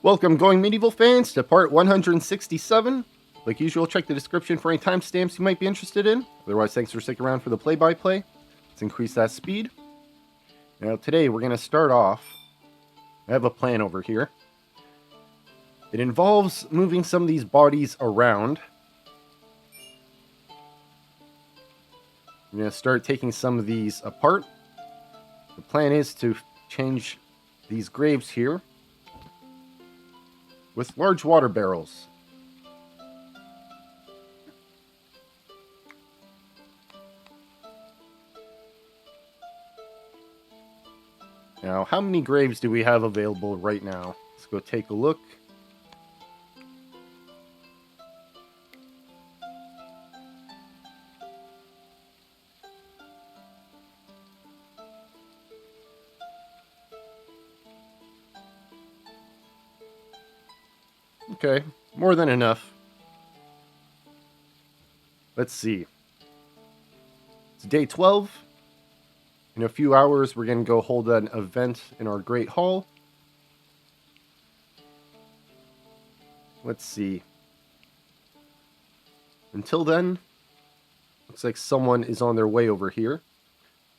Welcome, Going Medieval fans, to part 167. Like usual, check the description for any timestamps you might be interested in. Otherwise, thanks for sticking around for the play-by-play. Let's increase that speed. Now, today we're going to start off. I have a plan over here. It involves moving some of these bodies around. I'm going to start taking some of these apart. The plan is to change these graves here with large water barrels. Now, how many graves do we have available right now? Let's go take a look. Okay, more than enough. Let's see. It's day 12. In a few hours, we're going to go hold an event in our Great Hall. Let's see. Until then, looks like someone is on their way over here.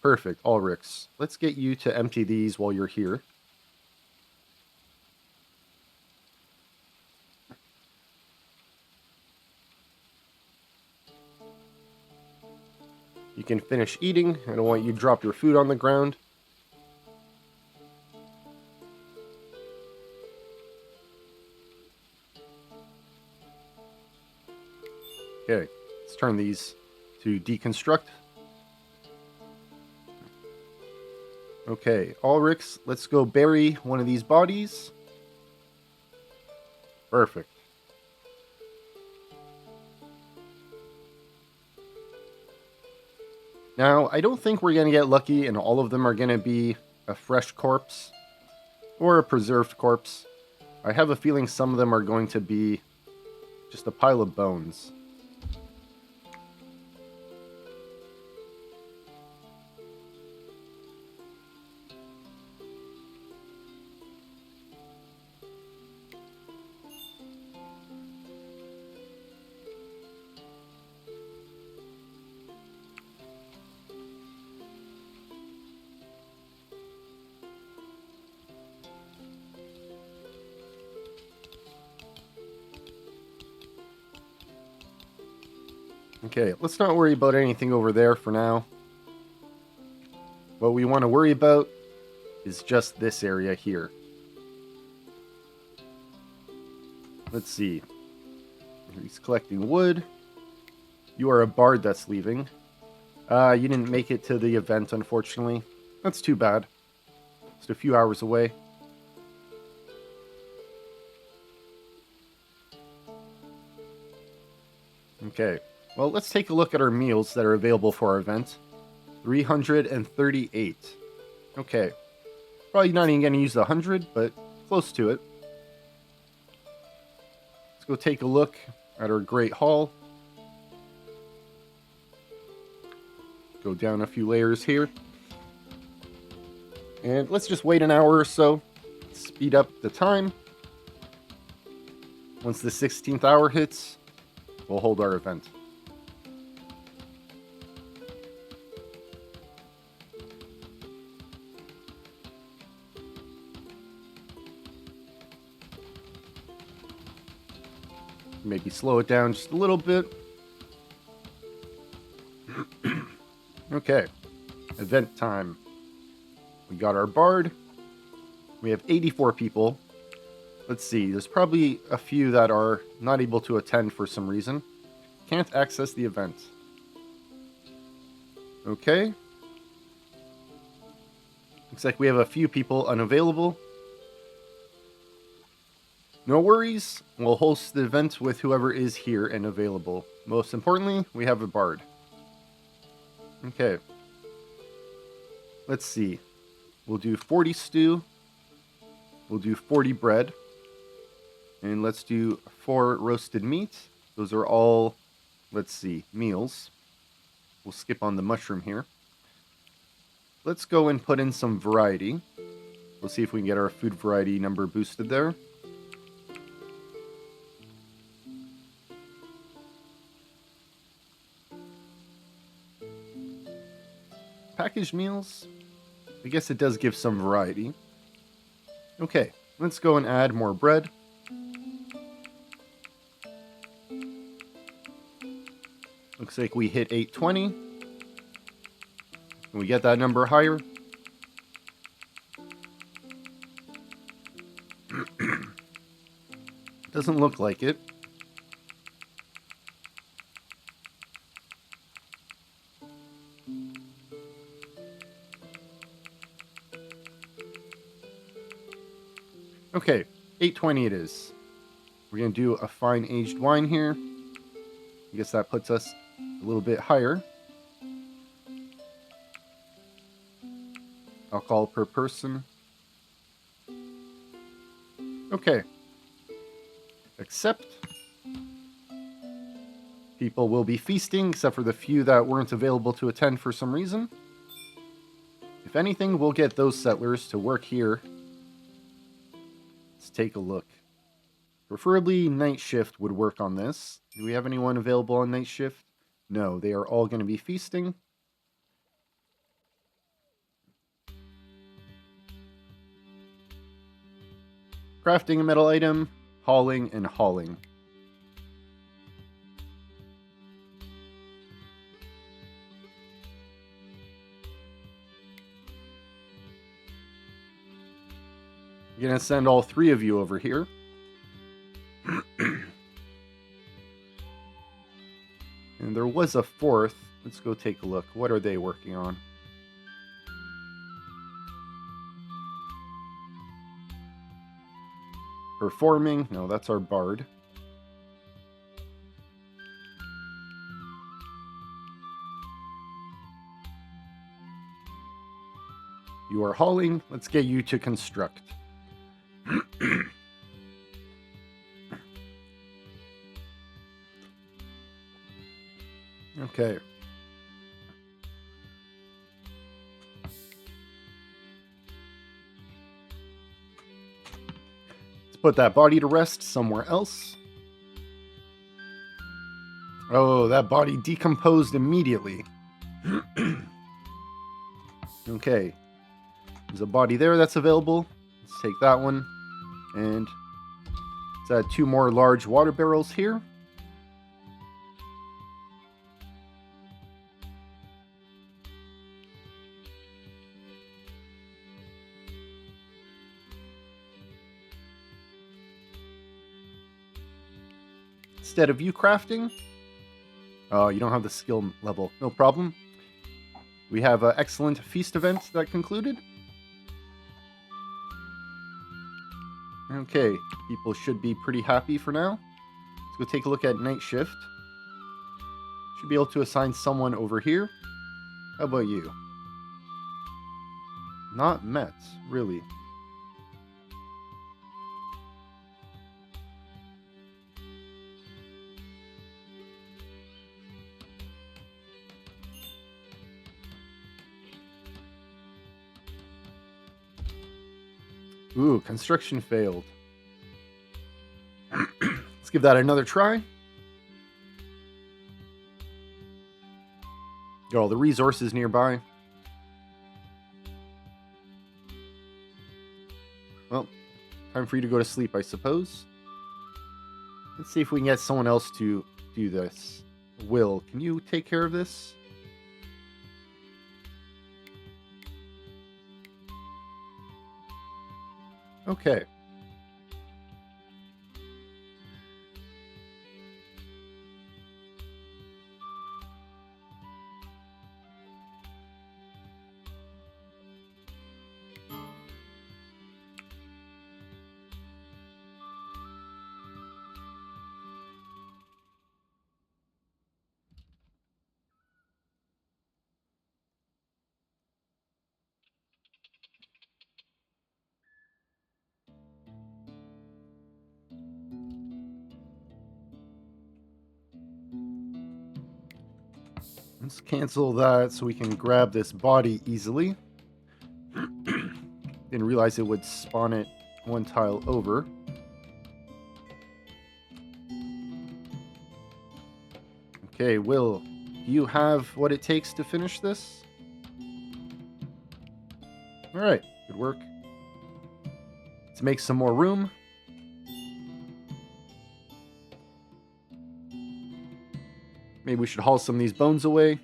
Perfect, Ulrichs. Let's get you to empty these while you're here. You can finish eating. I don't want you to drop your food on the ground. Okay, let's turn these to deconstruct. Okay, Ulrichs, let's go bury one of these bodies. Perfect. Now, I don't think we're going to get lucky and all of them are going to be a fresh corpse or a preserved corpse. I have a feeling some of them are going to be just a pile of bones. Okay, let's not worry about anything over there for now. What we want to worry about is just this area here. Let's see. He's collecting wood. You are a bard that's leaving. You didn't make it to the event, unfortunately. That's too bad. Just a few hours away. Okay. Well, let's take a look at our meals that are available for our event. 338. Okay. Probably not even going to use the 100, but close to it. Let's go take a look at our Great Hall. Go down a few layers here. And let's just wait an hour or so. Speed up the time. Once the 16th hour hits, we'll hold our event. Maybe slow it down just a little bit. Okay, event time. We got our bard. We have 84 people. Let's see, there's probably a few that are not able to attend for some reason. Can't access the event. Okay. Looks like we have a few people unavailable. No worries, we'll host the event with whoever is here and available. Most importantly, we have a bard. Okay. Let's see. We'll do 40 stew. We'll do 40 bread. And let's do 4 roasted meat. Those are all, let's see, meals. We'll skip on the mushroom here. Let's go and put in some variety. We'll see if we can get our food variety number boosted there. packaged meals. I guess it does give some variety. Okay, let's go and add more bread. Looks like we hit 820. Can we get that number higher? Doesn't look like it. Okay, 820 it is. We're going to do a fine aged wine here. I guess that puts us a little bit higher. Alcohol per person. Okay. Except people will be feasting, except for the few that weren't available to attend for some reason. If anything, we'll get those settlers to work here. Let's take a look. Preferably night shift would work on this. Do we have anyone available on night shift? No, they are all going to be feasting. Crafting a metal item, hauling, and hauling. I'm going to send all three of you over here. And there was a fourth. Let's go take a look. What are they working on? Performing. No, that's our bard. You are hauling. Let's get you to construct. Okay. Let's put that body to rest somewhere else. Oh, that body decomposed immediately. Okay. There's a body there that's available. Let's take that one. And let's add 2 more large water barrels here. Instead of you crafting, oh, you don't have the skill level. No problem. We have an excellent feast event that concluded. Okay, people should be pretty happy for now. Let's go take a look at night shift. Should be able to assign someone over here. How about you? Not met, really. Ooh, construction failed. Let's give that another try. Got all the resources nearby. Well, time for you to go to sleep, I suppose. Let's see if we can get someone else to do this. Will, can you take care of this? Okay. Let's cancel that so we can grab this body easily. Didn't realize it would spawn it one tile over. Okay, Will, do you have what it takes to finish this? Alright, good work. Let's make some more room. Maybe we should haul some of these bones away.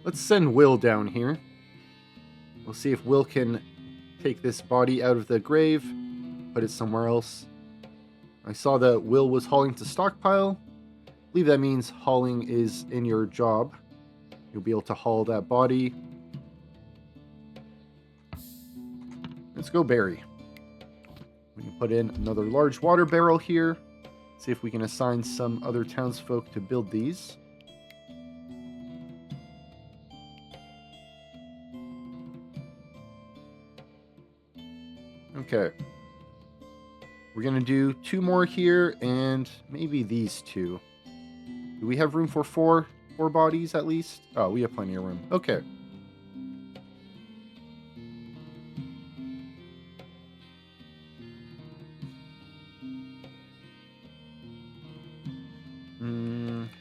Let's send Will down here. We'll see if Will can take this body out of the grave, put it somewhere else. I saw that Will was hauling to stockpile. I believe that means hauling is in your job. You'll be able to haul that body. Let's go bury. We can put in another large water barrel here. See if we can assign some other townsfolk to build these. Okay. We're going to do 2 more here and maybe these 2. Do we have room for 4 bodies at least? Oh, we have plenty of room. Okay.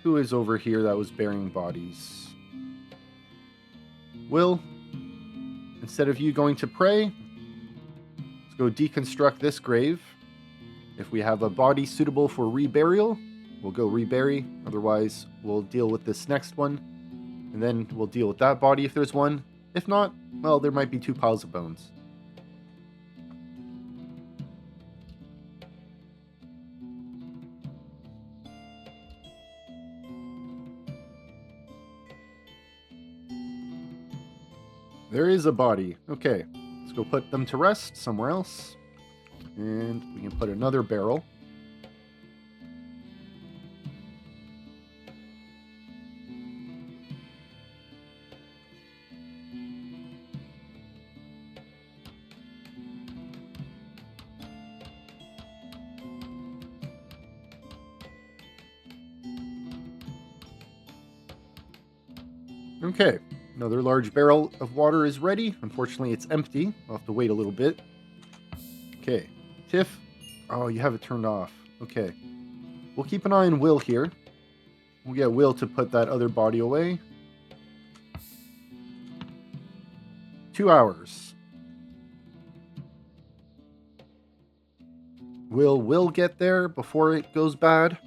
Who is over here that was burying bodies? Will, instead of you going to pray, let's go deconstruct this grave. If we have a body suitable for reburial, we'll go rebury. Otherwise, we'll deal with this next one. And then we'll deal with that body if there's one. If not, well, there might be 2 piles of bones. There is a body. Okay, let's go put them to rest somewhere else. And we can put another barrel. Okay, another large barrel of water is ready. Unfortunately, it's empty. I'll have to wait a little bit. Okay, Tiff. Oh, you have it turned off. Okay. We'll keep an eye on Will here. We'll get Will to put that other body away. 2 hours. Will get there before it goes bad.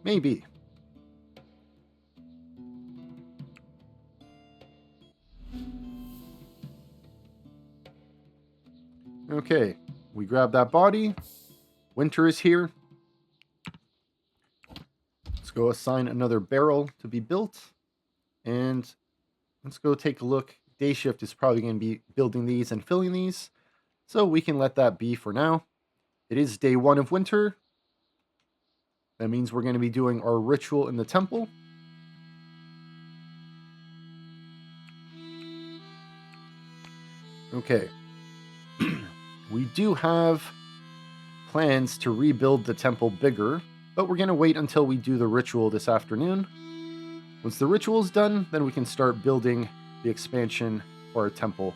Maybe. Okay, we grab that body. Winter is here. Let's go assign another barrel to be built. And let's go take a look. Day shift is probably going to be building these and filling these. So we can let that be for now. It is day 1 of winter. That means we're going to be doing our ritual in the temple. Okay. We do have plans to rebuild the temple bigger, but we're going to wait until we do the ritual this afternoon. Once the ritual is done, then we can start building the expansion for our temple.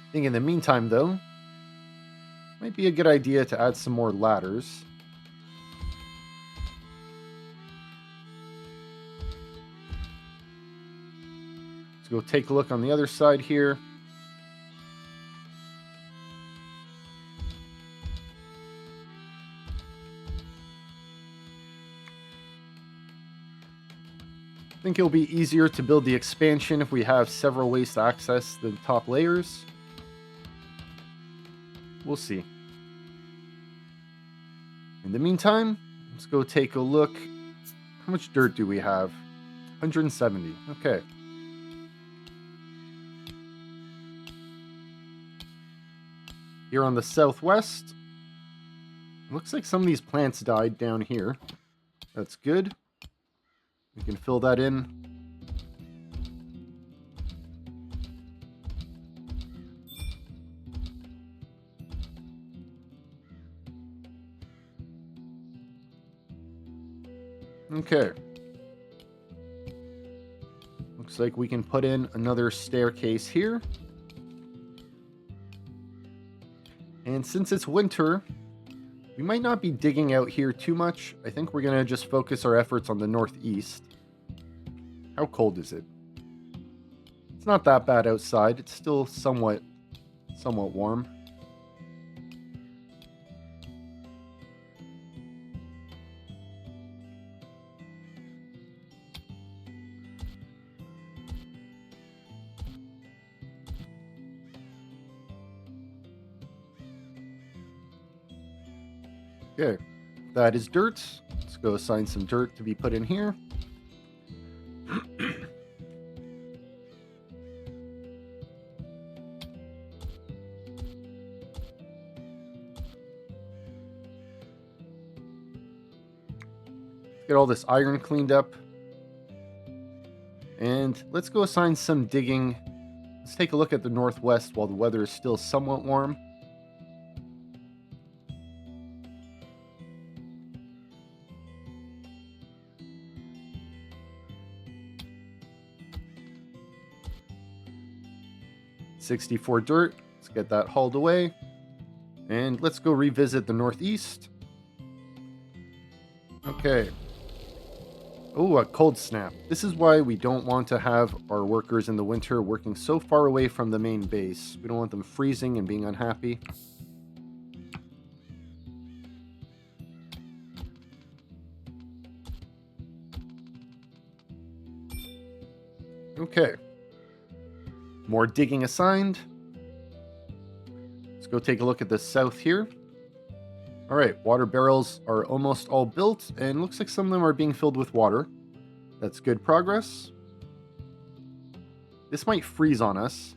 I think in the meantime, though, might be a good idea to add some more ladders. Let's go take a look on the other side here. I think it'll be easier to build the expansion if we have several ways to access the top layers. We'll see. In the meantime, let's go take a look. How much dirt do we have? 170. Okay. Here on the southwest, looks like some of these plants died down here. That's good. We can fill that in. Okay. Looks like we can put in another staircase here. And since it's winter, we might not be digging out here too much. I think we're going to just focus our efforts on the northeast. How cold is it? It's not that bad outside. It's still somewhat warm. Okay, that is dirt. Let's go assign some dirt to be put in here. Get all this iron cleaned up. And let's go assign some digging. Let's take a look at the northwest while the weather is still somewhat warm. $64 dirt. Let's get that hauled away. And let's go revisit the northeast. Okay. Oh, a cold snap. This is why we don't want to have our workers in the winter working so far away from the main base. We don't want them freezing and being unhappy. Okay. More digging assigned. Let's go take a look at the south here. All right, water barrels are almost all built, and looks like some of them are being filled with water. That's good progress. This might freeze on us.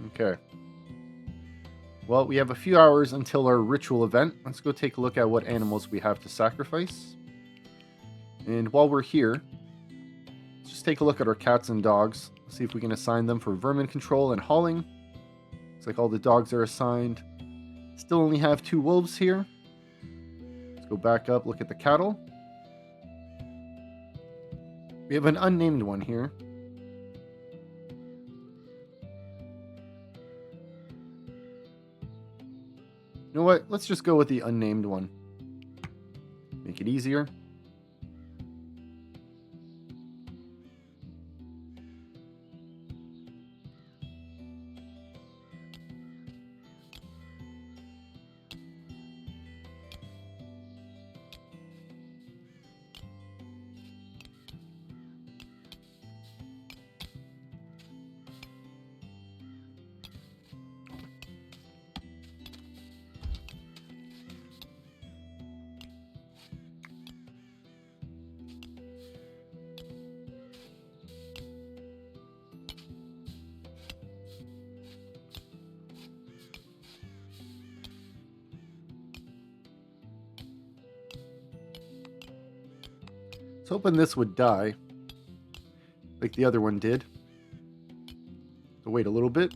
Okay. Well, we have a few hours until our ritual event. Let's go take a look at what animals we have to sacrifice. And while we're here, let's just take a look at our cats and dogs. See if we can assign them for vermin control and hauling. Looks like all the dogs are assigned. Still only have 2 wolves here. Let's go back up, look at the cattle. We have an unnamed one here. You know what? Let's just go with the unnamed one. Make it easier. I was hoping this would die, like the other one did. So wait a little bit.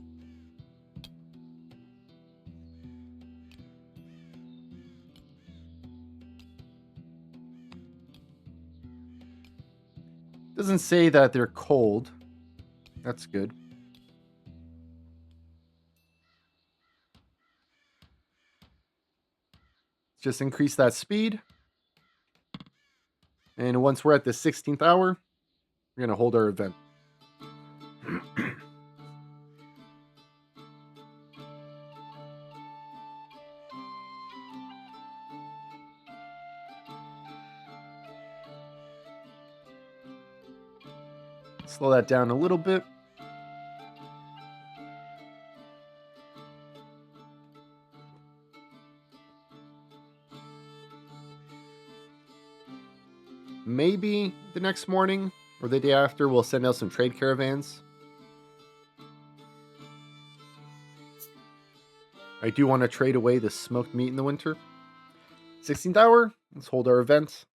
Doesn't say that they're cold. That's good. Just increase that speed. And once we're at the 16th hour, we're going to hold our event. Slow that down a little bit. Maybe the next morning or the day after, we'll send out some trade caravans. I do want to trade away the smoked meat in the winter. 16th hour, let's hold our event.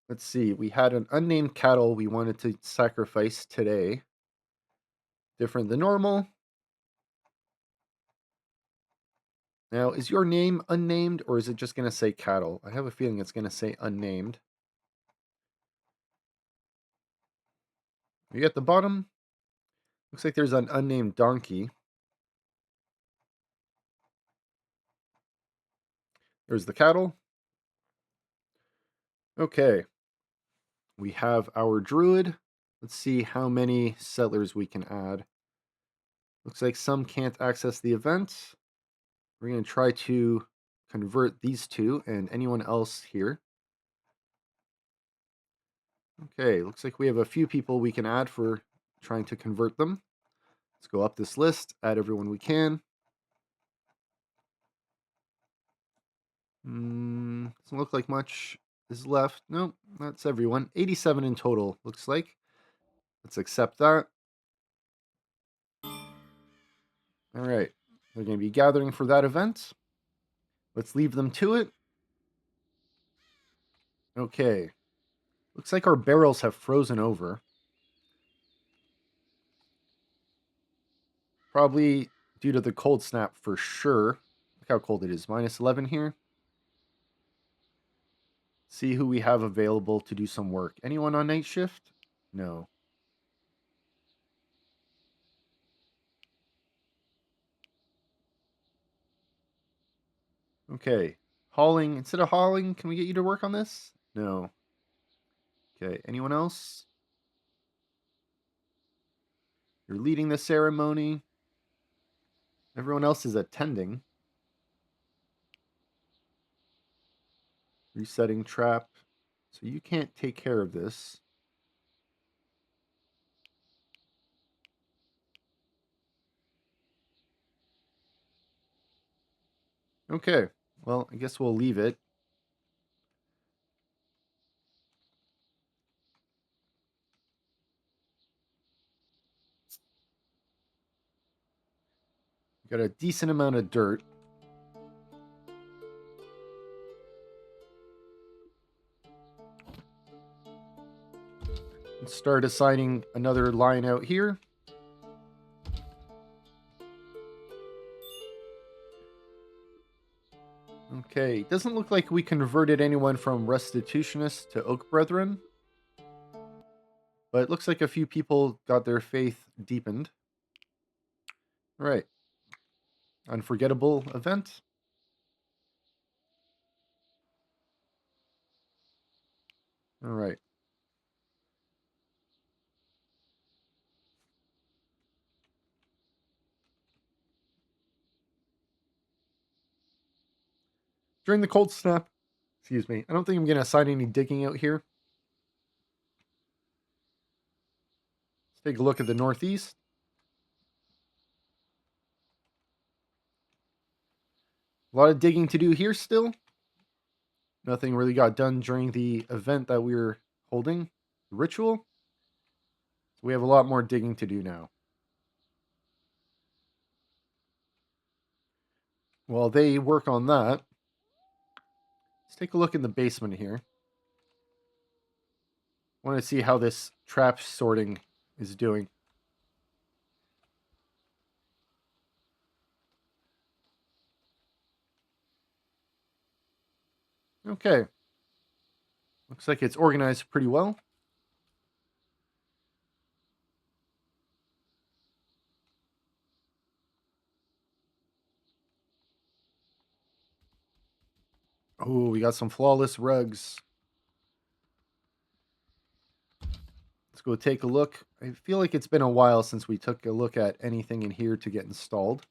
Let's see, we had an unnamed cattle we wanted to sacrifice today. Different than normal. Now, is your name unnamed or is it just going to say cattle? I have a feeling it's going to say unnamed. Are you at the bottom? Looks like there's an unnamed donkey. There's the cattle. Okay. We have our druid. Let's see how many settlers we can add. Looks like some can't access the event. We're going to try to convert these two and anyone else here. Okay, looks like we have a few people we can add for trying to convert them. Let's go up this list, add everyone we can. Doesn't look like much is left. Nope, that's everyone. 87 in total, looks like. Let's accept that. All right, they're going to be gathering for that event. Let's leave them to it. Okay, looks like our barrels have frozen over. Probably due to the cold snap for sure. Look how cold it is, minus 11 here. See who we have available to do some work. Anyone on night shift? No. Okay. Hauling. Instead of hauling, can we get you to work on this? No. Okay. Anyone else? You're leading the ceremony. Everyone else is attending. Resetting trap. So you can't take care of this. Okay. Well, I guess we'll leave it. Got a decent amount of dirt. Let's start assigning another line out here. Okay, doesn't look like we converted anyone from Restitutionist to Oak Brethren. But it looks like a few people got their faith deepened. All right. Unforgettable event. All right. During the cold snap, excuse me, I don't think I'm going to assign any digging out here. Let's take a look at the northeast. A lot of digging to do here still. Nothing really got done during the event that we were holding, the ritual. So we have a lot more digging to do now. While they work on that, let's take a look in the basement here. I want to see how this trap sorting is doing. Okay. Looks like it's organized pretty well. Oh, we got some flawless rugs. Let's go take a look. I feel like it's been a while since we took a look at anything in here to get installed.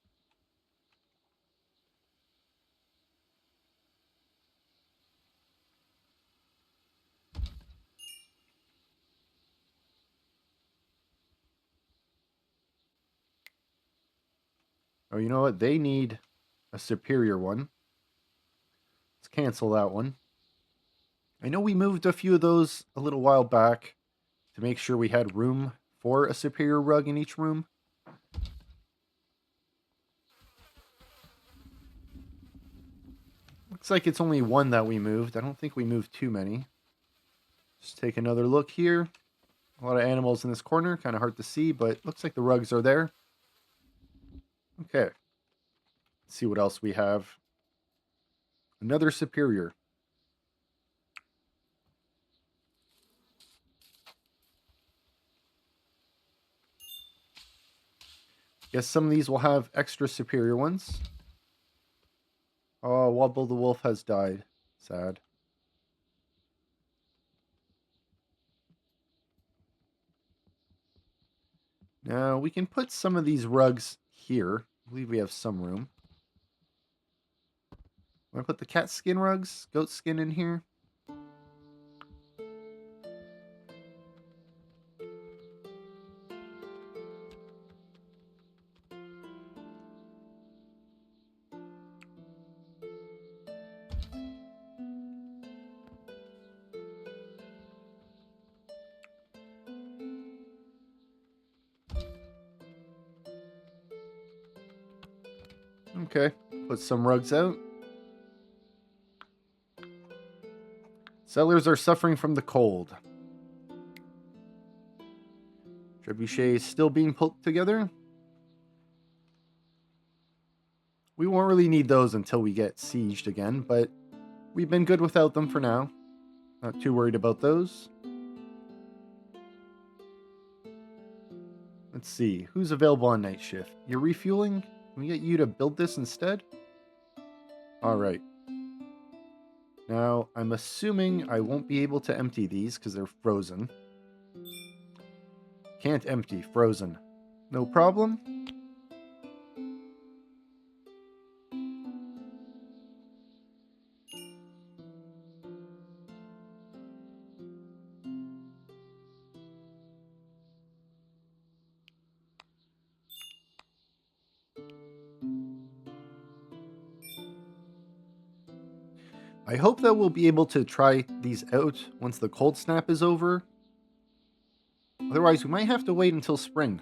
Oh, you know what? They need a superior one. Let's cancel that one. I know we moved a few of those a little while back to make sure we had room for a superior rug in each room. Looks like it's only one that we moved. I don't think we moved too many. Just take another look here. A lot of animals in this corner. Kind of hard to see, but looks like the rugs are there. Okay. Let's see what else we have. Another superior. Guess some of these will have extra superior ones. Oh, Wobble the Wolf has died. Sad. Now, we can put some of these rugs here. I believe we have some room. Want to put the cat skin rugs, goat skin in here? Okay, put some rugs out. Settlers are suffering from the cold. Trebuchet is still being put together. We won't really need those until we get sieged again, but we've been good without them for now. Not too worried about those. Let's see, who's available on night shift? You're refueling? Can we get you to build this instead? Alright. Now, I'm assuming I won't be able to empty these because they're frozen. Can't empty, frozen. No problem. I hope that we'll be able to try these out once the cold snap is over. Otherwise, we might have to wait until spring.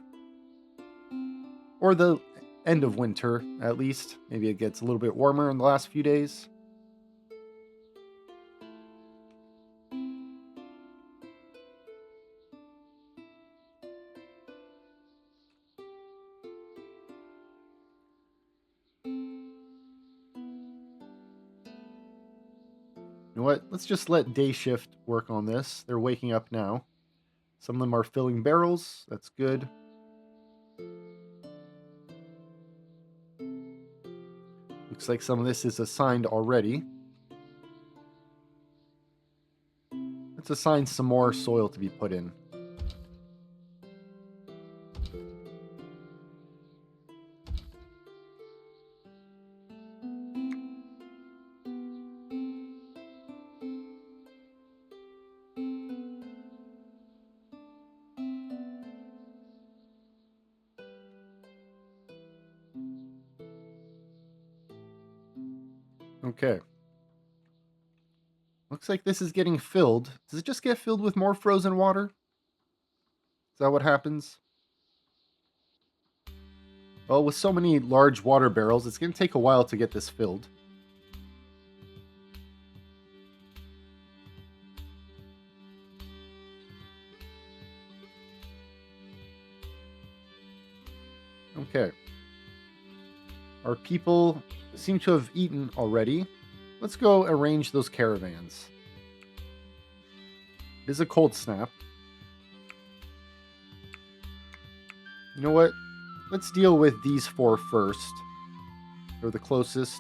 Or the end of winter, at least. Maybe it gets a little bit warmer in the last few days. You know what? Let's just let day shift work on this. They're waking up now. Some of them are filling barrels. That's good. Looks like some of this is assigned already. Let's assign some more soil to be put in. Okay. Looks like this is getting filled. Does it just get filled with more frozen water? Is that what happens? Well, with so many large water barrels, it's going to take a while to get this filled. Okay. Our people seem to have eaten already. Let's go arrange those caravans. It is a cold snap. You know what? Let's deal with these four first. They're the closest.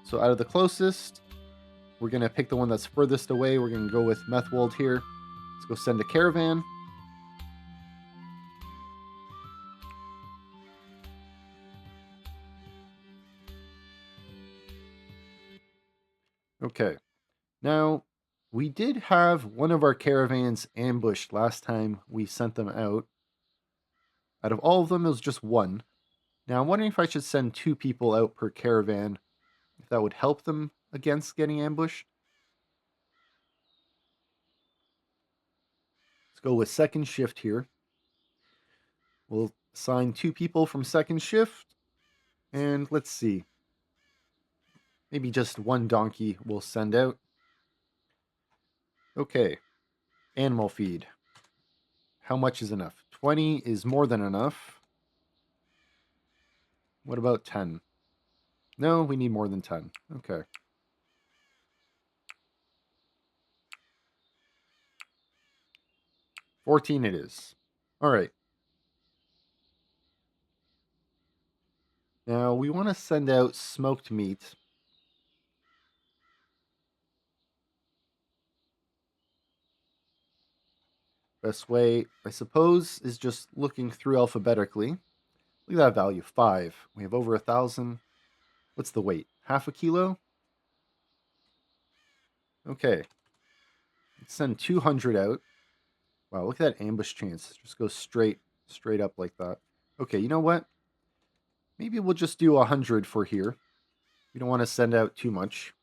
So out of the closest, we're going to pick the one that's furthest away. We're going to go with Methwold here. Let's go send a caravan. Okay. Now, we did have one of our caravans ambushed last time we sent them out. Out of all of them, it was just one. Now, I'm wondering if I should send 2 people out per caravan, if that would help them against getting ambushed. Let's go with second shift here. We'll assign 2 people from second shift, and let's see. Maybe just 1 donkey we'll send out. Okay, animal feed. How much is enough? 20 is more than enough. What about 10? No, we need more than 10. Okay. $14 it is. All right. Now we want to send out smoked meat. Best way, I suppose, is just looking through alphabetically. Look at that value, 5. We have over 1,000. What's the weight? Half a kilo? Okay. Let's send 200 out. Wow, look at that ambush chance. Just go straight up like that. Okay, you know what? Maybe we'll just do 100 for here. We don't want to send out too much.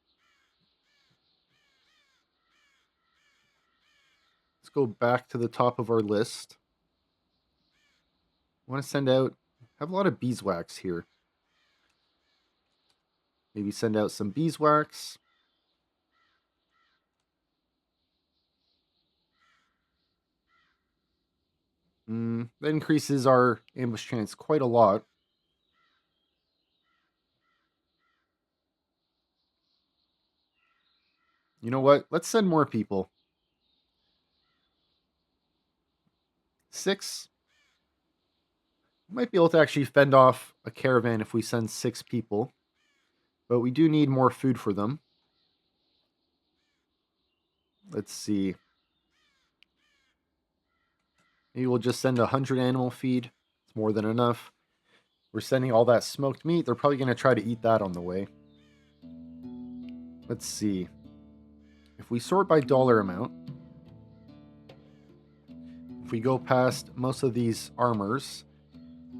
Let's go back to the top of our list. I want to send out, have a lot of beeswax here. Maybe send out some beeswax. That increases our ambush chance quite a lot. You know what? Let's send more people. 6. We might be able to actually fend off a caravan if we send 6 people. But we do need more food for them. Let's see. Maybe we'll just send 100 animal feed. It's more than enough. We're sending all that smoked meat. They're probably going to try to eat that on the way. Let's see. If we sort by dollar amount, if we go past most of these armors,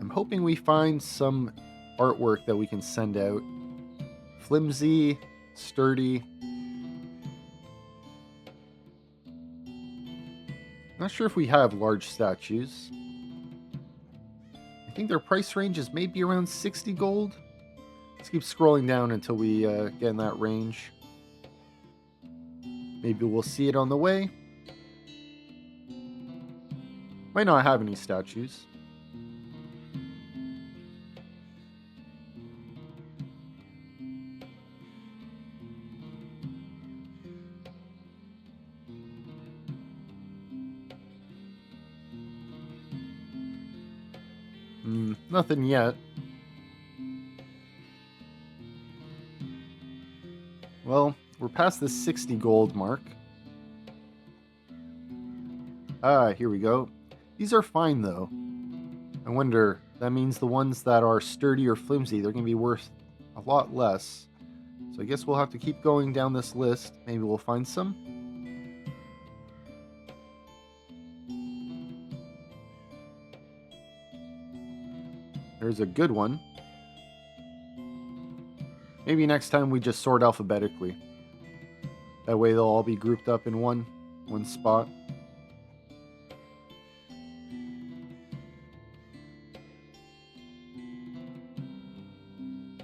I'm hoping we find some artwork that we can send out. Flimsy, sturdy. Not sure if we have large statues. I think their price range is maybe around 60 gold. Let's keep scrolling down until we get in that range. Maybe we'll see it on the way. Might not have any statues. Nothing yet. Well, we're past the 60 gold mark. Ah, here we go. These are fine, though. I wonder, that means the ones that are sturdy or flimsy, they're going to be worth a lot less. So I guess we'll have to keep going down this list. Maybe we'll find some. There's a good one. Maybe next time we just sort alphabetically. That way they'll all be grouped up in one spot.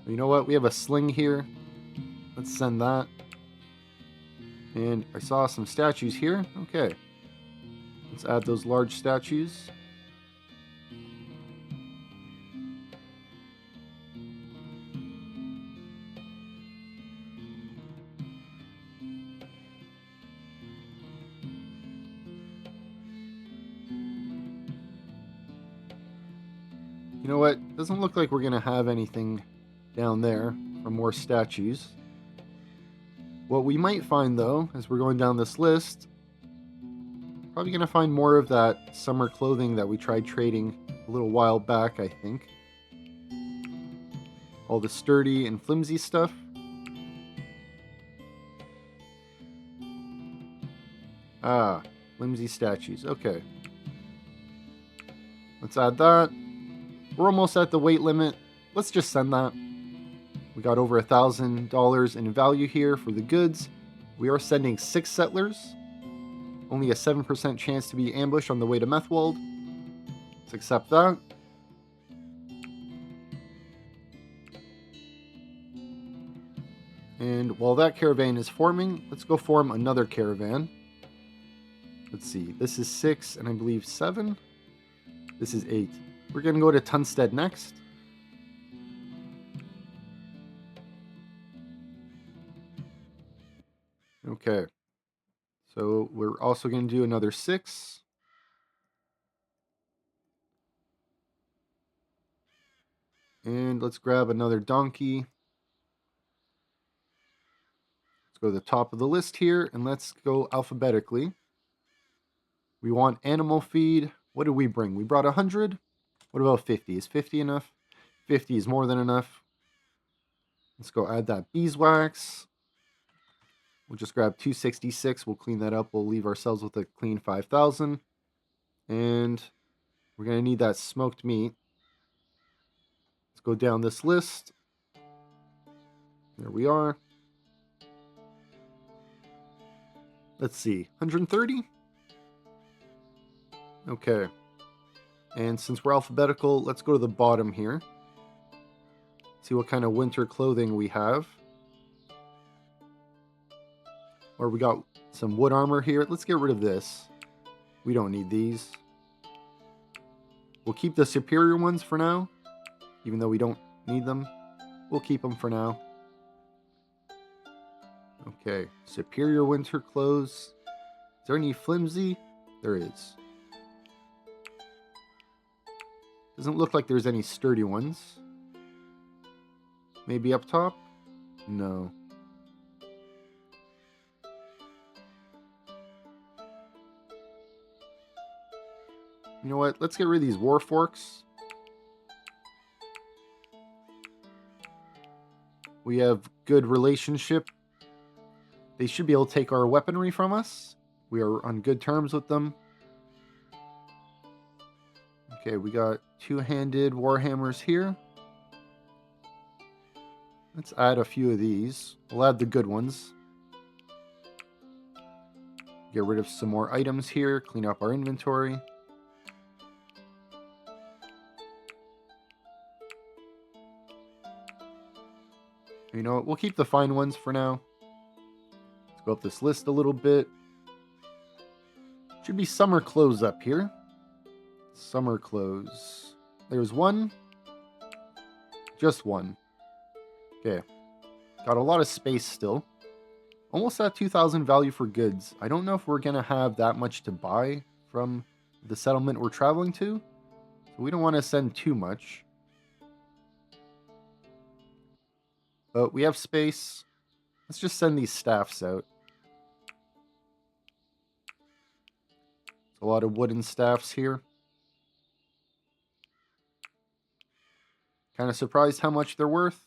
You know what? We have a sling here. Let's send that. And I saw some statues here. Okay. Let's add those large statues. You know what? Doesn't look like we're going to have anything down there for more statues. What we might find, though, as we're going down this list, probably going to find more of that summer clothing that we tried trading a little while back, I think. All the sturdy and flimsy stuff. Ah, flimsy statues. Okay. Let's add that. We're almost at the weight limit. Let's just send that. We got over $1,000 in value here for the goods. We are sending 6 settlers. Only a 7% chance to be ambushed on the way to Methwold. Let's accept that. And while that caravan is forming, let's go form another caravan. Let's see. This is 6 and I believe 7. This is 8. We're going to go to Tunstead next. Okay. So we're also going to do another 6. And let's grab another donkey. Let's go to the top of the list here, and let's go alphabetically. We want animal feed. What did we bring? We brought 100. What about 50? Is 50 enough? 50 is more than enough. Let's go add that beeswax. We'll just grab 266. We'll clean that up. We'll leave ourselves with a clean 5,000. And we're going to need that smoked meat. Let's go down this list. There we are. Let's see. 130? Okay. And since we're alphabetical, let's go to the bottom here. See what kind of winter clothing we have. Or we got some wood armor here. Let's get rid of this. We don't need these. We'll keep the superior ones for now. Even though we don't need them. We'll keep them for now. Okay. Superior winter clothes. Is there any flimsy? There is. Doesn't look like there's any sturdy ones. Maybe up top? No. You know what? Let's get rid of these war forks. We have good relationship. They should be able to take our weaponry from us. We are on good terms with them. Okay, we got two-handed warhammers here. Let's add a few of these. We'll add the good ones. Get rid of some more items here. Clean up our inventory. You know what? We'll keep the fine ones for now. Let's go up this list a little bit. Should be summer clothes up here. Summer clothes. There's one. Just one. Okay. Got a lot of space still. Almost at 2,000 value for goods. I don't know if we're going to have that much to buy from the settlement we're traveling to. So we don't want to send too much. But we have space. Let's just send these staffs out. A lot of wooden staffs here. Kind of surprised how much they're worth.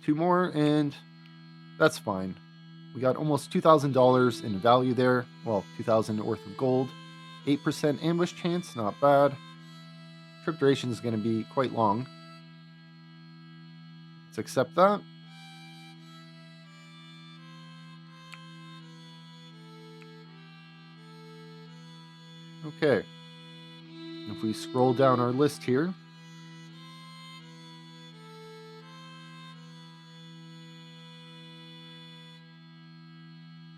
Two more, and that's fine. We got almost $2,000 in value there. Well, 2,000 worth of gold. 8% ambush chance, not bad. Trip duration is going to be quite long. Let's accept that. Okay. If we scroll down our list here,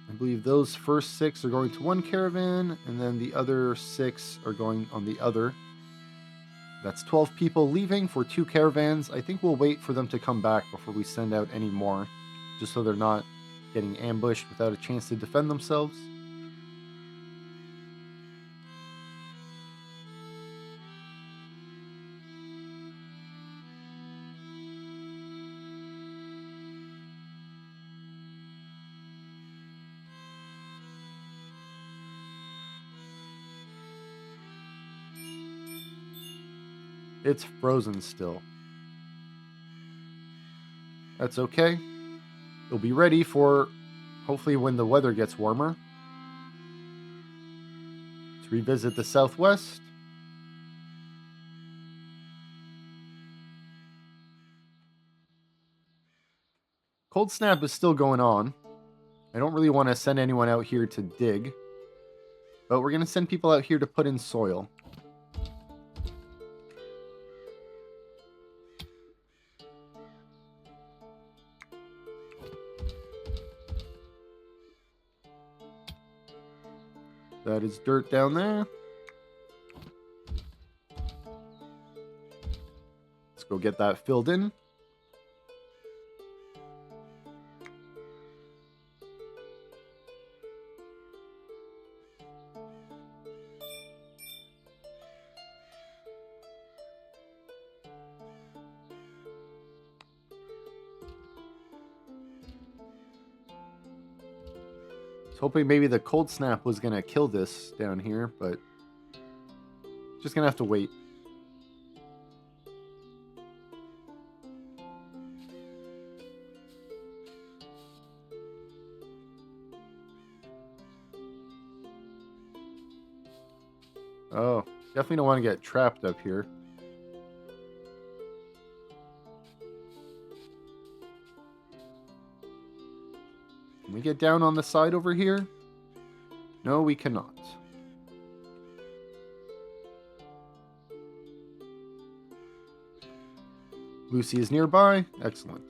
I believe those first 6 are going to one caravan, and then the other 6 are going on the other. That's 12 people leaving for 2 caravans. I think we'll wait for them to come back before we send out any more, just so they're not getting ambushed without a chance to defend themselves. It's frozen still. That's okay. It'll be ready for, hopefully, when the weather gets warmer. Let's revisit the southwest. Cold snap is still going on. I don't really want to send anyone out here to dig, but we're going to send people out here to put in soil. That is dirt down there. Let's go get that filled in. I was hoping maybe the cold snap was going to kill this down here, but just going to have to wait. Oh, definitely don't want to get trapped up here. Can we get down on the side over here? No, we cannot. Lucy is nearby. Excellent.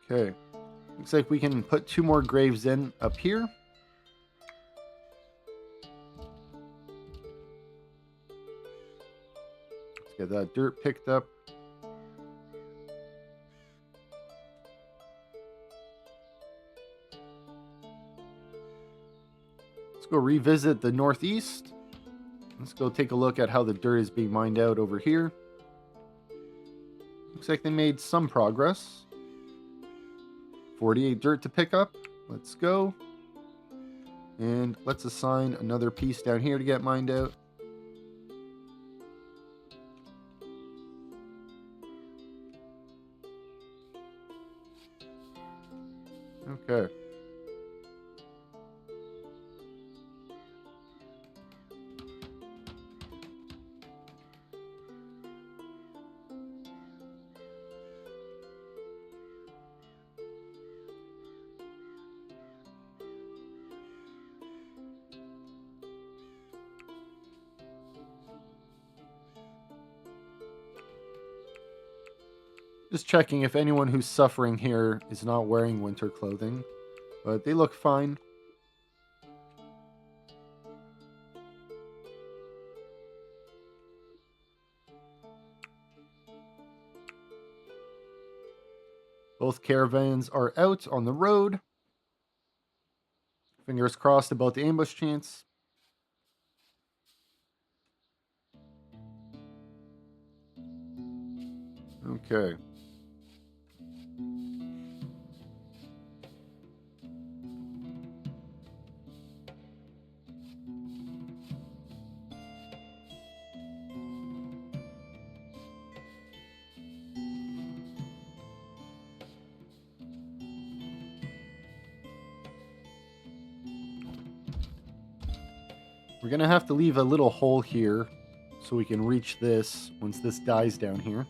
Okay. Looks like we can put 2 more graves in up here. Let's get that dirt picked up. Let's go revisit the northeast. Let's go take a look at how the dirt is being mined out over here. Looks like they made some progress. 48 dirt to pick up. Let's go. And let's assign another piece down here to get mined out. Okay. Just checking if anyone who's suffering here is not wearing winter clothing, but they look fine. Both caravans are out on the road. Fingers crossed about the ambush chance. Okay. We're going to have to leave a little hole here so we can reach this once this dies down here.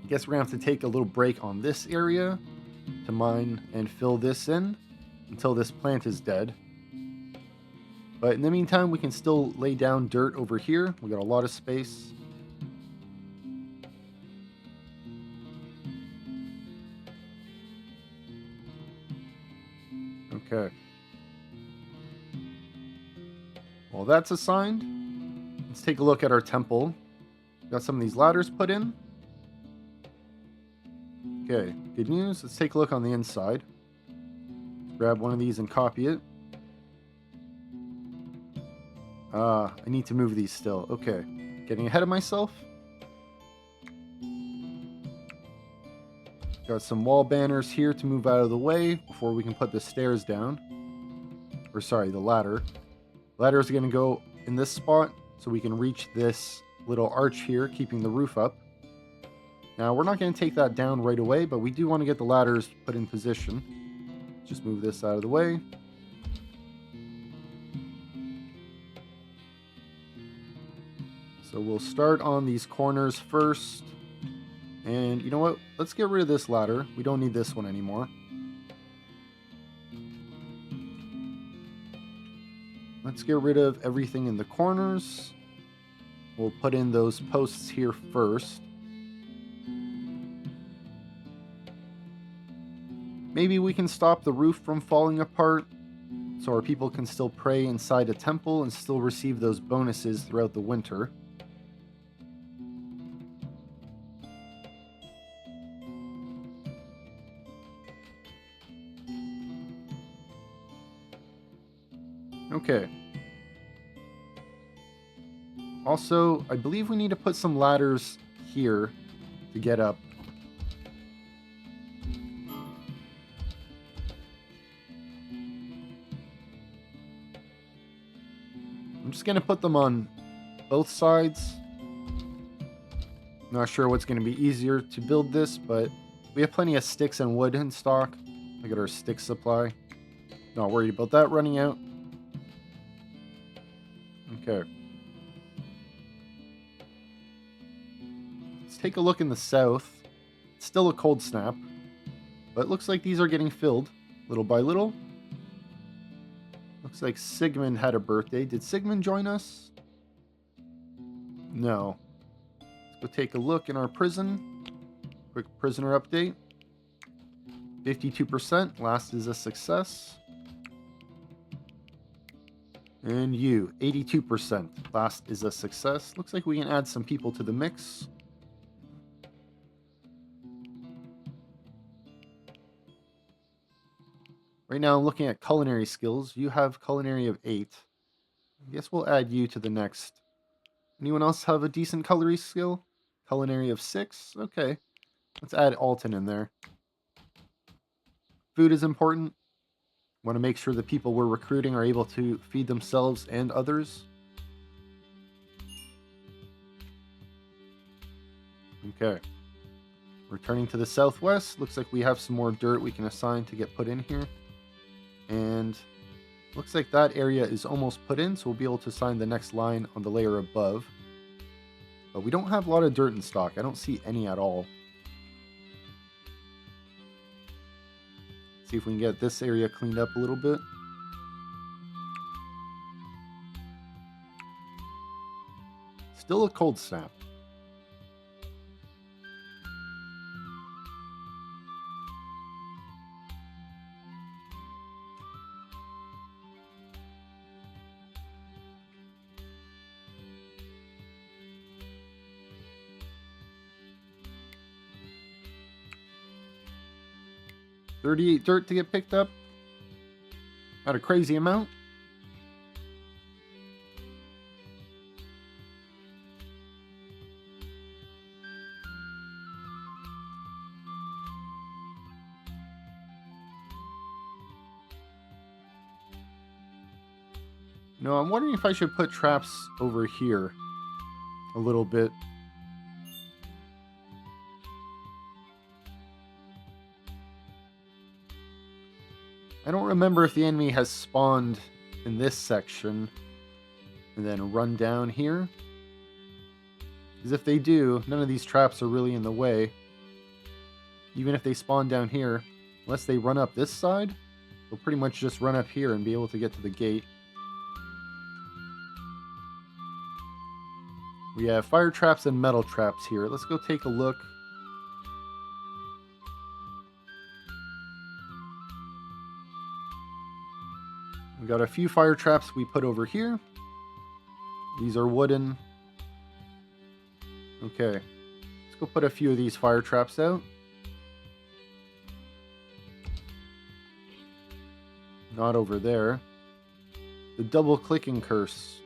I guess we're going to have to take a little break on this area to mine and fill this in until this plant is dead. But in the meantime, we can still lay down dirt over here. We got a lot of space. Okay. Well, that's assigned. Let's take a look at our temple. Got some of these ladders put in. Okay, good news. Let's take a look on the inside. Grab one of these and copy it. I need to move these still. Okay, getting ahead of myself. Got some wall banners here to move out of the way before we can put the stairs down. Or sorry, the ladder. Ladder is going to go in this spot so we can reach this little arch here, keeping the roof up. Now, we're not going to take that down right away, but we do want to get the ladders put in position. Just move this out of the way. So we'll start on these corners first. And you know what? Let's get rid of this ladder. We don't need this one anymore. Let's get rid of everything in the corners. We'll put in those posts here first. Maybe we can stop the roof from falling apart so our people can still pray inside a temple and still receive those bonuses throughout the winter. Okay. Also, I believe we need to put some ladders here to get up. I'm just going to put them on both sides. Not sure what's going to be easier to build this, but we have plenty of sticks and wood in stock. Look at our stick supply. Not worried about that running out. Okay. Let's take a look in the south. It's still a cold snap, but it looks like these are getting filled little by little. Looks like Sigmund had a birthday. Did Sigmund join us? No. Let's go take a look in our prison. Quick prisoner update. 52%. Last is a success. And you, 82%. Last is a success. Looks like we can add some people to the mix. Right now, I'm looking at culinary skills. You have culinary of 8. I guess we'll add you to the next. Anyone else have a decent culinary skill? Culinary of 6? Okay. Let's add Alton in there. Food is important. Want to make sure the people we're recruiting are able to feed themselves and others. Okay. Returning to the southwest. Looks like we have some more dirt we can assign to get put in here. And looks like that area is almost put in, so we'll be able to assign the next line on the layer above. But we don't have a lot of dirt in stock. I don't see any at all. See if we can get this area cleaned up a little bit. Still a cold snap. $38 dirt to get picked up. Not a crazy amount. No, I'm wondering if I should put traps over here a little bit. I don't remember if the enemy has spawned in this section and then run down here. Because if they do, none of these traps are really in the way. Even if they spawn down here, unless they run up this side, they'll pretty much just run up here and be able to get to the gate. We have fire traps and metal traps here. Let's go take a look. We got a few fire traps we put over here. These are wooden. Okay. Let's go put a few of these fire traps out. Not over there. The double clicking curse.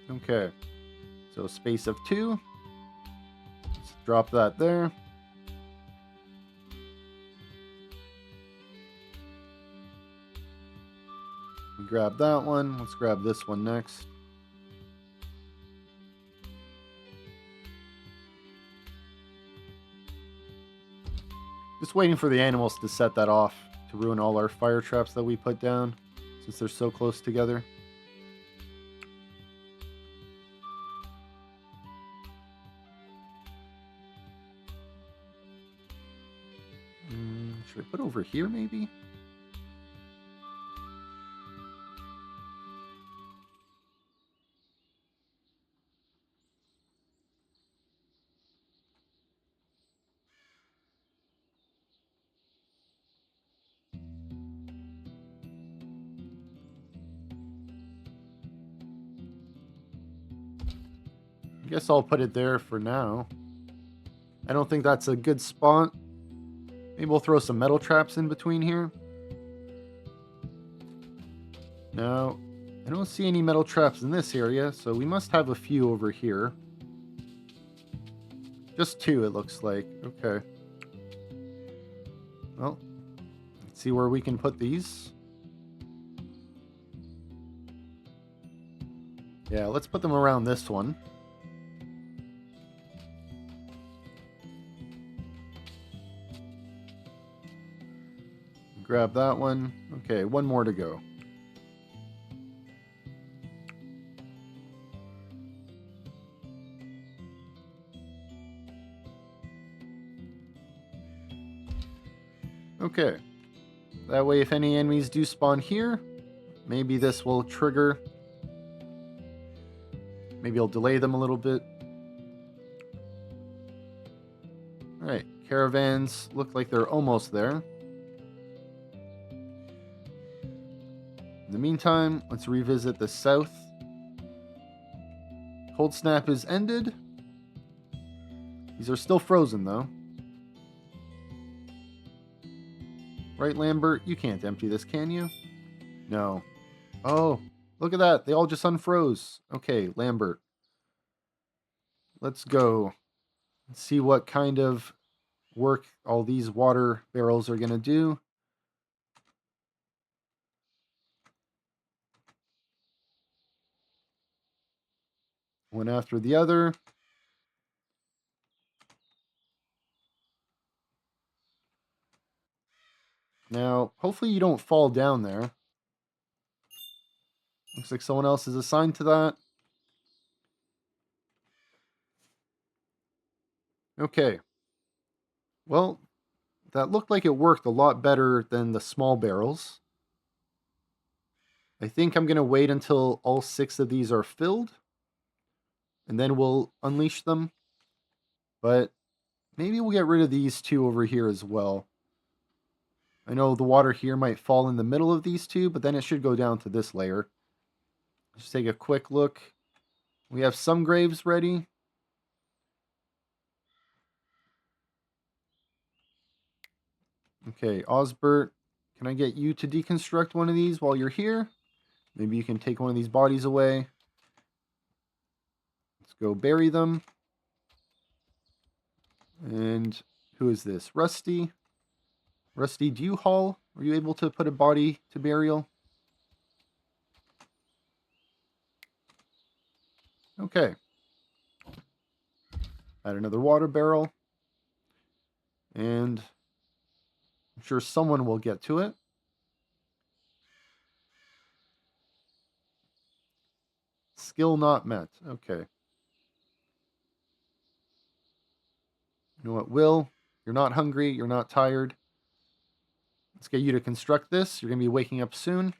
Okay. So space of 2. Let's drop that there. Grab that one. Let's grab this one next. Just waiting for the animals to set that off to ruin all our fire traps that we put down since they're so close together. Should I put over here maybe? guess I'll put it there for now. I don't think that's a good spot. Maybe we'll throw some metal traps in between here. No, I don't see any metal traps in this area, so we must have a few over here. Just 2, it looks like. Okay. Well, let's see where we can put these. Yeah, let's put them around this one. Grab that one. Okay, one more to go. Okay. That way, if any enemies do spawn here, maybe this will trigger. Maybe I'll delay them a little bit. Alright, caravans look like they're almost there. In the meantime, let's revisit the south. Cold snap is ended. These are still frozen, though. Right, Lambert? You can't empty this, can you? No. Oh, look at that. They all just unfroze. Okay, Lambert. Let's go. Let's see what kind of work all these water barrels are going to do. One after the other. Now, hopefully you don't fall down there. Looks like someone else is assigned to that. Okay. Well, that looked like it worked a lot better than the small barrels. I think I'm going to wait until all 6 of these are filled. And then we'll unleash them. But maybe we'll get rid of these 2 over here as well. I know the water here might fall in the middle of these 2, but then it should go down to this layer. Just take a quick look. We have some graves ready. Okay, Osbert, can I get you to deconstruct one of these while you're here? Maybe you can take one of these bodies away. Let's go bury them. And who is this? Rusty. Rusty, do you haul? Were you able to put a body to burial? Okay. Add another water barrel. And I'm sure someone will get to it. Skill not met. Okay. You know what, Will? You're not hungry. You're not tired. Let's get you to construct this. You're going to be waking up soon.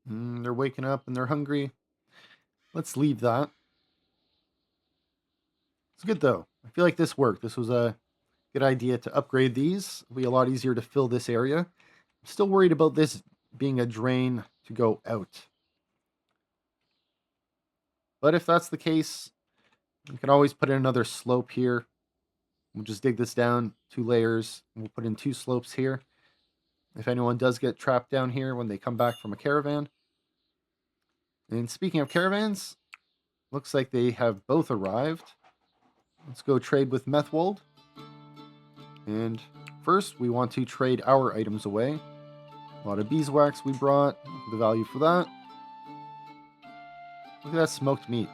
They're waking up and they're hungry. Let's leave that. It's good, though. I feel like this worked. This was a good idea to upgrade these. It'll be a lot easier to fill this area. I'm still worried about this being a drain to go out. But if that's the case, we can always put in another slope here. We'll just dig this down 2 layers. And we'll put in 2 slopes here. If anyone does get trapped down here when they come back from a caravan. And speaking of caravans, looks like they have both arrived. Let's go trade with Methwold. And first, we want to trade our items away. A lot of beeswax we brought. The value for that. Look at that smoked meat.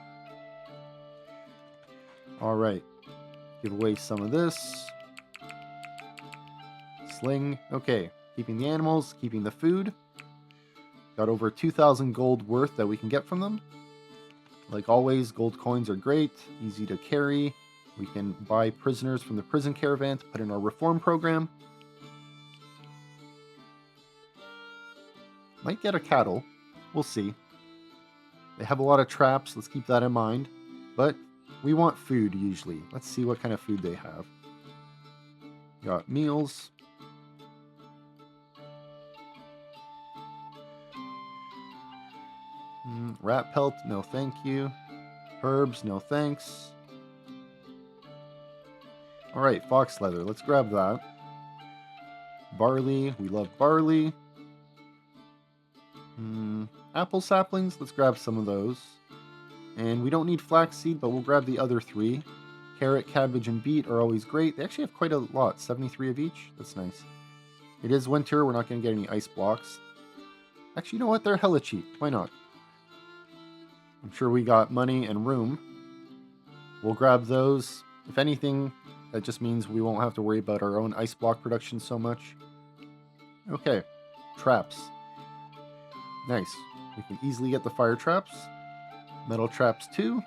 Alright. Give away some of this. Sling. Okay. Keeping the animals, keeping the food. Got over 2,000 gold worth that we can get from them. Like always, gold coins are great, easy to carry. We can buy prisoners from the prison caravan to put in our reform program. Might get a cattle. We'll see. They have a lot of traps, let's keep that in mind. But We want food usually. Let's see what kind of food they have. Got meals. Rat pelt, no thank you. Herbs, no thanks. Alright, fox leather, let's grab that. Barley, we love barley. Apple saplings, let's grab some of those. And we don't need flaxseed, but we'll grab the other 3. Carrot, cabbage, and beet are always great. They actually have quite a lot, 73 of each. That's nice. It is winter, we're not going to get any ice blocks. Actually, you know what? They're hella cheap. Why not? I'm sure we got money and room. We'll grab those. If anything, that just means we won't have to worry about our own ice block production so much. Okay, traps. Nice. We can easily get the fire traps. Metal traps too.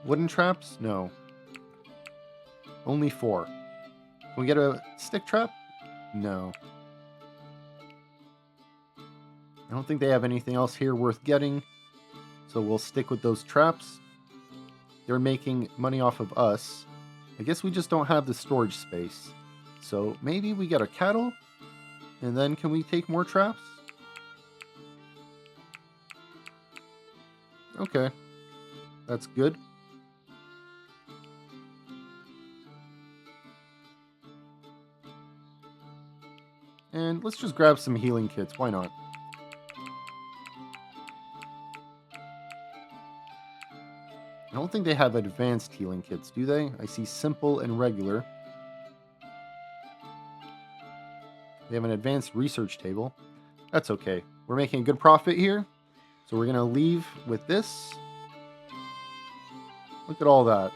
Wooden traps? No. Only 4. Can we get a stick trap? No. I don't think they have anything else here worth getting. So we'll stick with those traps. They're making money off of us. I guess we just don't have the storage space. So maybe we get a cattle. And then can we take more traps? Okay. That's good. And let's just grab some healing kits. Why not? I don't think they have advanced healing kits, do they? I see simple and regular. They have an advanced research table. That's okay. We're making a good profit here. So we're going to leave with this. Look at all that.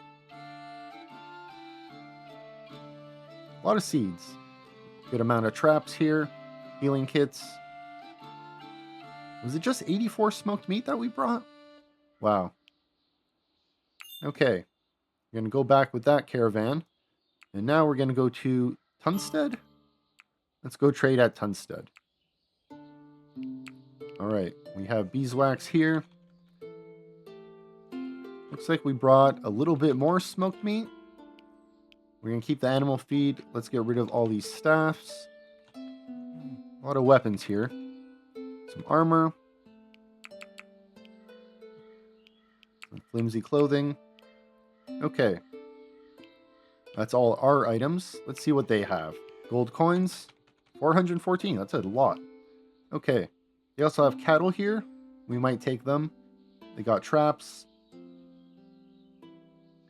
A lot of seeds. Good amount of traps here. Healing kits. Was it just 84 smoked meat that we brought? Wow. Okay. We're going to go back with that caravan. And now we're going to go to Tunstead. Let's go trade at Tunstead. Alright, we have beeswax here. Looks like we brought a little bit more smoked meat. We're going to keep the animal feed. Let's get rid of all these staffs. A lot of weapons here. Some armor. Some flimsy clothing. Okay. That's all our items. Let's see what they have. Gold coins. 414. That's a lot. Okay. They also have cattle here. We might take them. They got traps.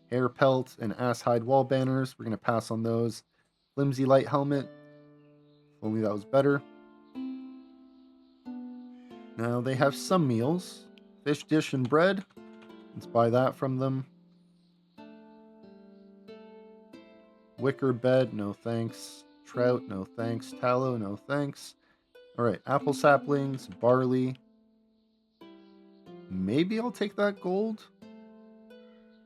Hair pelt and ass hide wall banners. We're going to pass on those. Flimsy light helmet. If only that was better. Now they have some meals. Fish dish and bread. Let's buy that from them. Wicker bed, no thanks. Trout, no thanks. Tallow, no thanks. Alright, apple saplings, barley. Maybe I'll take that gold.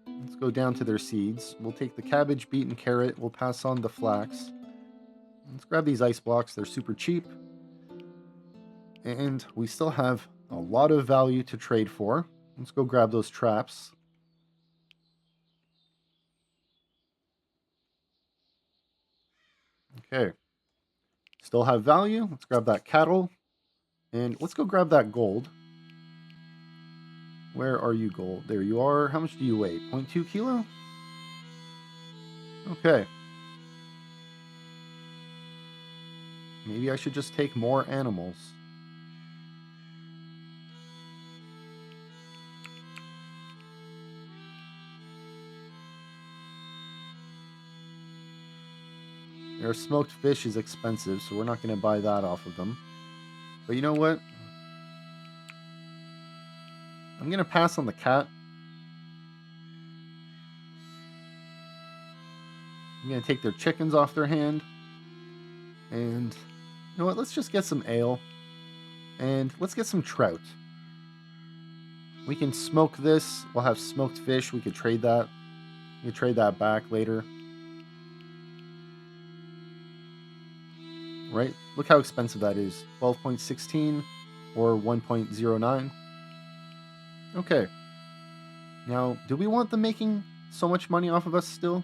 Let's go down to their seeds. We'll take the cabbage, beet, and carrot. We'll pass on the flax. Let's grab these ice blocks. They're super cheap. And we still have a lot of value to trade for. Let's go grab those traps. Okay. Still have value. Let's grab that cattle. And let's go grab that gold. Where are you, gold? There you are. How much do you weigh? 0.2 kilo? Okay. Maybe I should just take more animals. Their smoked fish is expensive, so we're not going to buy that off of them. But you know what? I'm going to pass on the cat. I'm going to take their chickens off their hand. And you know what? Let's just get some ale. And let's get some trout. We can smoke this. We'll have smoked fish. We could trade that. We could trade that back later. Right? Look how expensive that is. 12.16 or 1.09. Okay. Now, do we want them making so much money off of us still?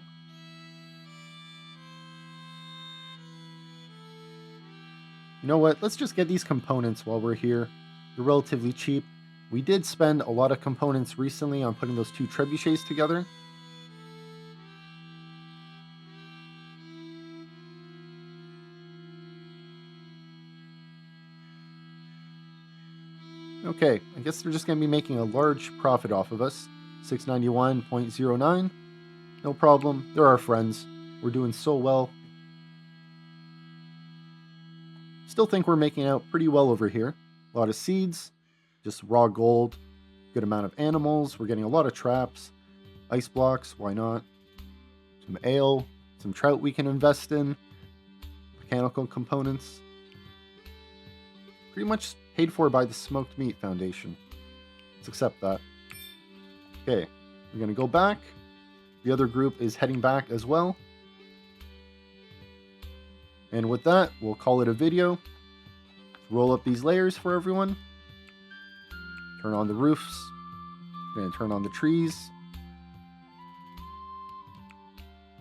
You know what? Let's just get these components while we're here. They're relatively cheap. We did spend a lot of components recently on putting those 2 trebuchets together. Okay, I guess they're just going to be making a large profit off of us. 691.09. No problem. They're our friends. We're doing so well. Still think we're making out pretty well over here. A lot of seeds, just raw gold, good amount of animals. We're getting a lot of traps, ice blocks, why not? Some ale, some trout we can invest in, mechanical components. Pretty much paid for by the Smoked Meat Foundation. Let's accept that. Okay, we're going to go back. The other group is heading back as well. And with that, we'll call it a video. Roll up these layers for everyone. Turn on the roofs. And turn on the trees.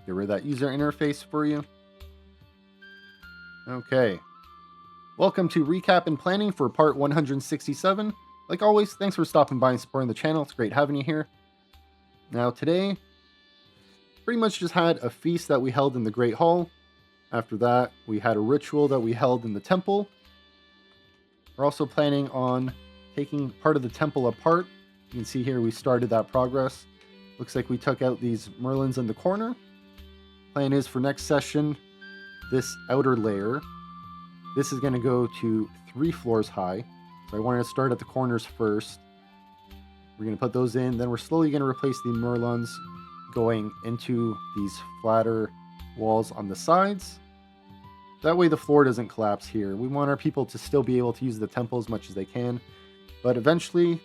Get rid of that user interface for you. Okay. Welcome to Recap and Planning for part 167. Like always, thanks for stopping by and supporting the channel. It's great having you here. Now today, pretty much just had a feast that we held in the Great Hall. After that, we had a ritual that we held in the temple. We're also planning on taking part of the temple apart. You can see here we started that progress. Looks like we took out these merlins in the corner. Plan is for next session, this outer layer. This is going to go to 3 floors high. So I wanted to start at the corners first. We're going to put those in. Then we're slowly going to replace the merlons going into these flatter walls on the sides. That way the floor doesn't collapse here. We want our people to still be able to use the temple as much as they can. But eventually,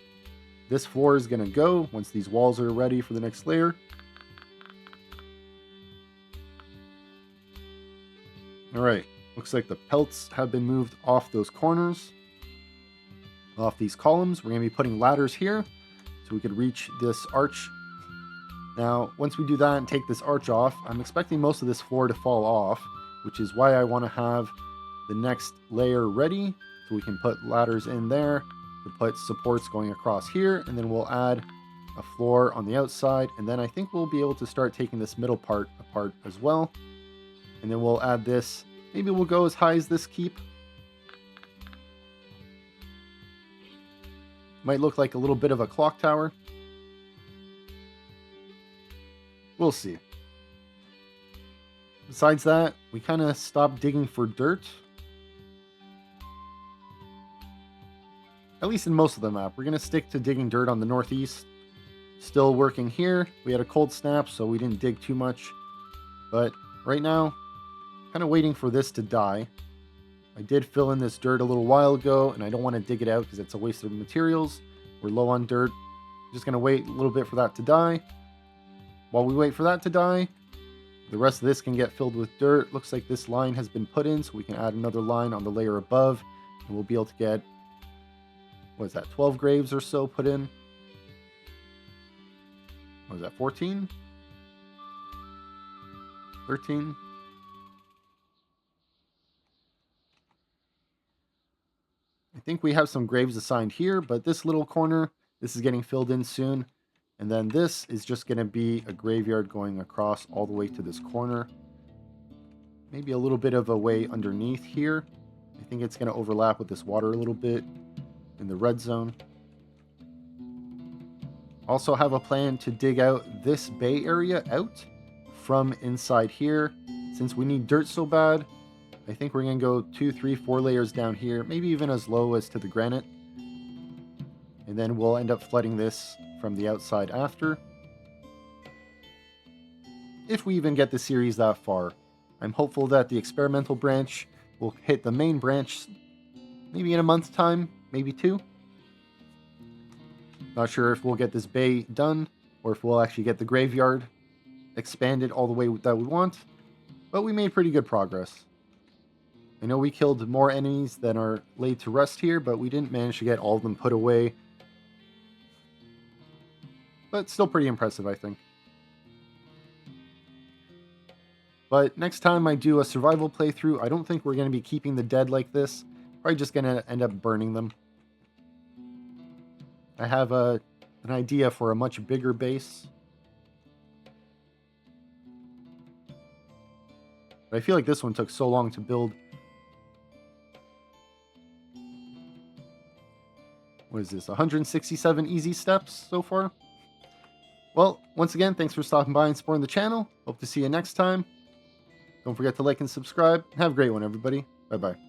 this floor is going to go once these walls are ready for the next layer. Alright, looks like the pelts have been moved off those corners. Off these columns. We're going to be putting ladders here so we could reach this arch. Now, once we do that and take this arch off, I'm expecting most of this floor to fall off, which is why I want to have the next layer ready so we can put ladders in there to put supports going across here, and then we'll add a floor on the outside, and then I think we'll be able to start taking this middle part apart as well. And then we'll add this. Maybe we'll go as high as this keep. Might look like a little bit of a clock tower. We'll see. Besides that, we kind of stopped digging for dirt. At least in most of the map. We're going to stick to digging dirt on the northeast. Still working here. We had a cold snap, so we didn't dig too much. But right now, kind of waiting for this to die. I did fill in this dirt a little while ago, and I don't want to dig it out because it's a waste of materials. We're low on dirt. Just going to wait a little bit for that to die. While we wait for that to die, the rest of this can get filled with dirt. Looks like this line has been put in, so we can add another line on the layer above, and we'll be able to get, what is that, 12 graves or so put in. What is that, 14? 13? I think we have some graves assigned here, but this little corner, this is getting filled in soon. And then this is just going to be a graveyard going across all the way to this corner. Maybe a little bit of a way underneath here. I think it's going to overlap with this water a little bit in the red zone. Also have a plan to dig out this bay area out from inside here. Since we need dirt so bad, I think we're going to go 2, 3, 4 layers down here. Maybe even as low as to the granite. And then we'll end up flooding this from the outside after. If we even get the series that far. I'm hopeful that the experimental branch will hit the main branch maybe in a month's time, maybe 2. Not sure if we'll get this bay done or if we'll actually get the graveyard expanded all the way that we want, but we made pretty good progress. I know we killed more enemies than are laid to rest here, but we didn't manage to get all of them put away. but still pretty impressive, I think. But next time I do a survival playthrough, I don't think we're going to be keeping the dead like this. Probably just going to end up burning them. I have an idea for a much bigger base. But I feel like this one took so long to build. What is this, 167 easy steps so far? Well, once again, thanks for stopping by and supporting the channel. Hope to see you next time. Don't forget to like and subscribe. Have a great one, everybody. Bye-bye.